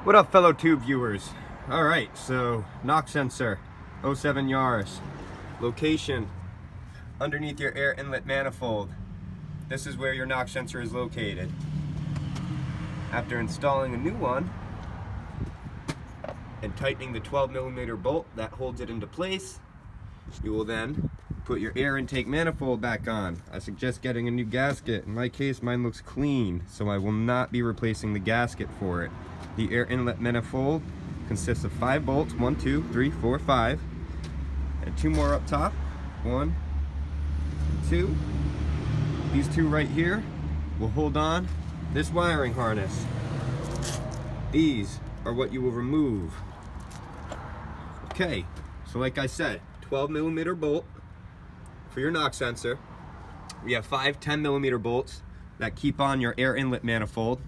What up, fellow tube viewers? All right, so knock sensor, 07 Yaris. Location, underneath your air inlet manifold. This is where your knock sensor is located. After installing a new one and tightening the 12mm bolt that holds it into place, you will then put your air intake manifold back on. I suggest getting a new gasket. In my case, mine looks clean, so I will not be replacing the gasket for it. The air inlet manifold consists of 5 bolts, 1, 2, 3, 4, 5, and 2 more up top. 1, 2. These 2 right here will hold on this wiring harness. These are what you will remove. Okay, so like I said, 12mm bolt for your knock sensor. We have 5 10mm bolts that keep on your air inlet manifold.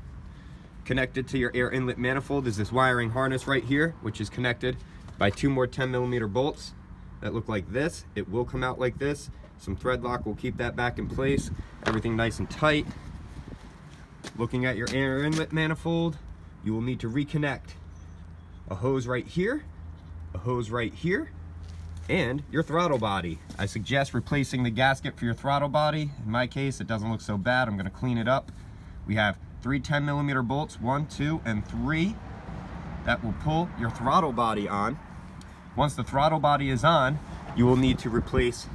Connected to your air inlet manifold is this wiring harness right here, which is connected by 2 more 10mm bolts that look like this. It will come out like this. Some thread lock will keep that back in place. Everything nice and tight. Looking at your air inlet manifold, you will need to reconnect a hose right here, a hose right here, and your throttle body. I suggest replacing the gasket for your throttle body. In my case, it doesn't look so bad. I'm gonna clean it up. We have 3 10mm bolts, 1, 2, and 3, that will pull your throttle body on. Once the throttle body is on, you will need to replace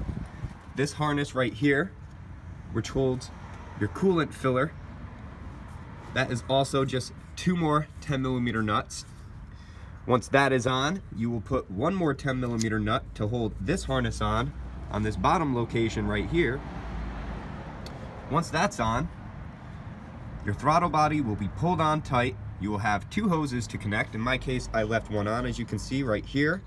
this harness right here, which holds your coolant filler. That is also just 2 more 10mm nuts. Once that is on, you will put 1 more 10mm nut to hold this harness on this bottom location right here. Once that's on, your throttle body will be pulled on tight. You will have 2 hoses to connect. In my case, I left one on, as you can see right here.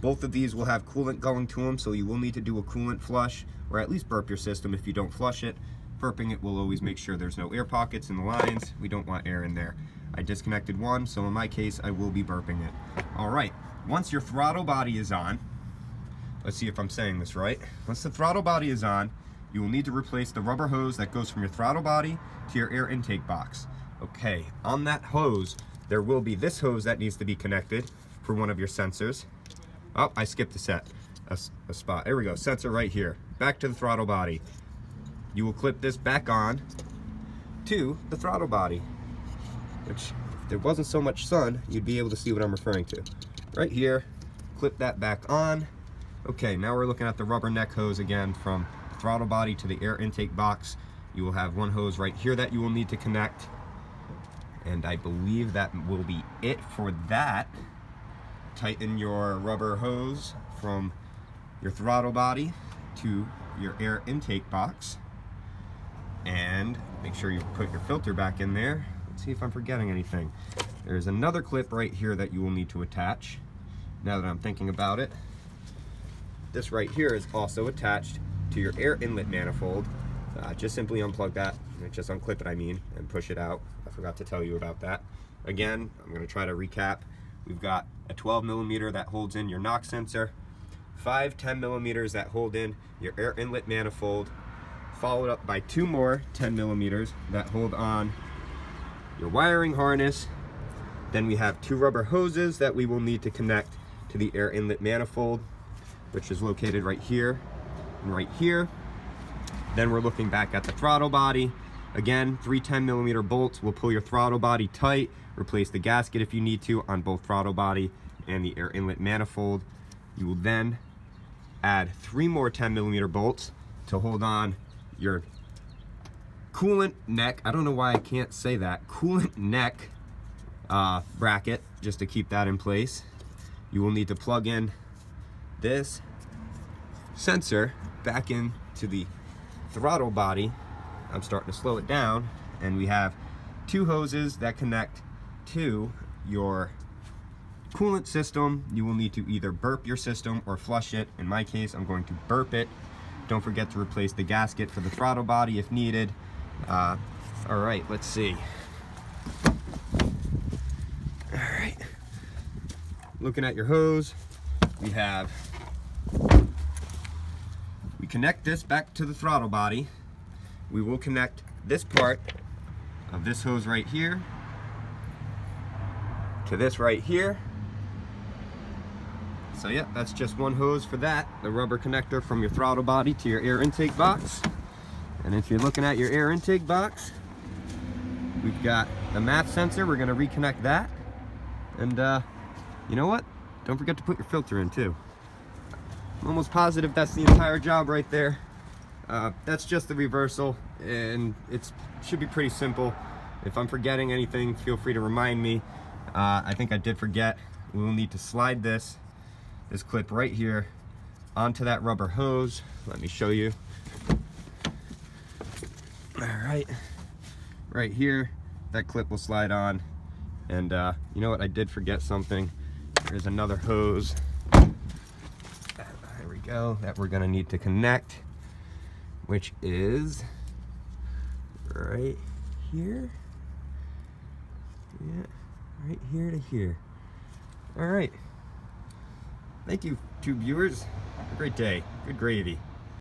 Both of these will have coolant going to them, so you will need to do a coolant flush, or at least burp your system if you don't flush it. Burping it will always make sure there's no air pockets in the lines. We don't want air in there. I disconnected one, so in my case, I will be burping it. All right, once your throttle body is on, let's see if I'm saying this right. Once the throttle body is on, you will need to replace the rubber hose that goes from your throttle body to your air intake box. Okay, on that hose, there will be this hose that needs to be connected for one of your sensors. Oh, I skipped a spot. There we go, sensor right here. Back to the throttle body. You will clip this back on to the throttle body, which if there wasn't so much sun, you'd be able to see what I'm referring to. Right here, clip that back on. Okay, now we're looking at the rubber neck hose again from the throttle body to the air intake box. You will have one hose right here that you will need to connect. And I believe that will be it for that. Tighten your rubber hose from your throttle body to your air intake box. And make sure you put your filter back in there. Let's see if I'm forgetting anything. There's another clip right here that you will need to attach. Now that I'm thinking about it, this right here is also attached to your air inlet manifold. Just simply unplug that, just unclip it, and push it out. I forgot to tell you about that. Again, I'm gonna try to recap. We've got a 12mm that holds in your knock sensor, 5 10mm that hold in your air inlet manifold, followed up by 2 more 10mm that hold on your wiring harness. Then we have 2 rubber hoses that we will need to connect to the air inlet manifold, which is located right here and right here. Then we're looking back at the throttle body. Again, 3 10mm bolts will pull your throttle body tight. Replace the gasket if you need to on both throttle body and the air inlet manifold. You will then add 3 more 10mm bolts to hold on your coolant neck. I don't know why I can't say that. Coolant neck bracket, just to keep that in place. You will need to plug in this sensor back into the throttle body. I'm starting to slow it down, and we have 2 hoses that connect to your coolant system. You will need to either burp your system or flush it. In my case, I'm going to burp it. Don't forget to replace the gasket for the throttle body if needed. All right, let's see. All right, looking at your hose, we connect this back to the throttle body. We will connect this part of this hose right here to this right here. So yeah, that's just one hose for that, the rubber connector from your throttle body to your air intake box. And if you're looking at your air intake box, we've got the MAF sensor. We're going to reconnect that. And you know what? Don't forget to put your filter in too. I'm almost positive that's the entire job right there. That's just the reversal, and it should be pretty simple. If I'm forgetting anything, feel free to remind me. I think I did forget. We will need to slide this clip right here onto that rubber hose. Let me show you. All right here, that clip will slide on. And you know what, I did forget something. There's another hose, there we go, that we're gonna need to connect, which is right here. Yeah, right here to here. All right. Thank you, tube viewers. Have a great day. Good gravy.